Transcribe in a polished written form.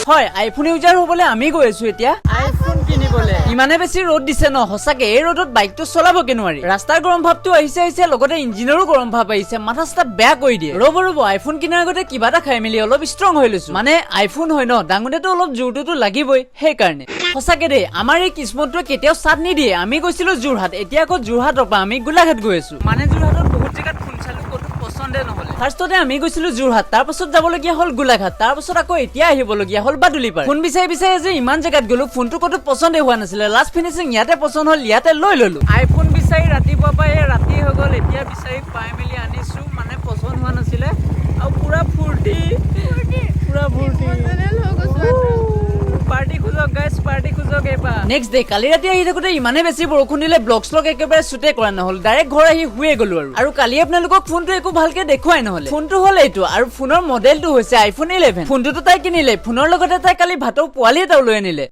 হয় iPhone user হবলৈ আমি গৈ আছো এতিয়া আইফোন কিনিবলৈ ইমানে বেছি ৰ'দ দিছে ন সঁচাকে এই ৰ'দত বাইকটো চলাব নোৱাৰি ৰাস্তাৰ গৰম ভাৱটো আহিছে লগতে ইঞ্জিনৰো গৰম ভাৱ আহিছে মাথা চাথা বেয়া কৰি দিয়ে ৰ'ব আইফোন কিনাৰ আগতে কিবা এটা খাই মেলি অলপ ষ্ট্ৰং হৈ লৈছো মানে আইফোন হয় ন ডাঙুতেতো অলপ জোৰটোতো লাগিবই সেইকাৰণে সঁচাকে দেই আমাৰ এই কিসমতটোৱে কেতিয়াও চাট নিদিয়ে আমি গৈছিলো যোৰহাট এতিয়া আকৌ যোৰহাটৰ পৰা আমি গোলাঘাট গৈ আছো মানে যোৰহাটত বহুত জেগাত ফোন চালো ক'তো পচন্দে নহ'লে ফাৰ্ষ্টতে আমি গৈছিলো যোৰহাট তাৰ পাছত যাবলগীয়া হ'ল গোলাঘাট তাৰ পাছত আকৌ এতিয়া আহিবলগীয়া হ'ল বাদুলিপাৰ ফোন বিচাৰি যে ইমান জেগাত গলো ফোনটো ক'তো পচন্দে হোৱা নাছিলে লাষ্ট ফিনিচিং ইয়াতে পচন্দ হ'ল ইয়াতে লৈ ললো আইফোন বিচাৰি ৰাতিপুৱা পৰা ৰাতি হৈ গ'ল এতিয়া বিচাৰি পাই মেলি আনিছো মানে পচন্দ হোৱা নাছিলে আৰু পুৰা ফূৰ্তি পাৰ্টি খোজক গাইছ পাৰ্টি খোজক এবাৰ নেক্সট ডে কালি ৰাতি আহি থাকোতে ইমানে বেছি বৰষুণ দিলে ব্লগ শ্লগ একেবাৰে শ্বুটে কৰা নহ'ল ডাইৰেক্ট ঘৰ আহি শুয়ে গলো আৰু কালি আপোনালোকক ফোনটো একো ভালকে দেখুৱাই নহ'লে ফোনটো হ'ল এইটো আৰু ফোনৰ মডেলটো হৈছে আইফোন 11 ফোনটোতো তাই কিনিলে ফোনৰ লগতে তাই কালি ভাতৰ পোৱালি এটাও লৈ আনিলে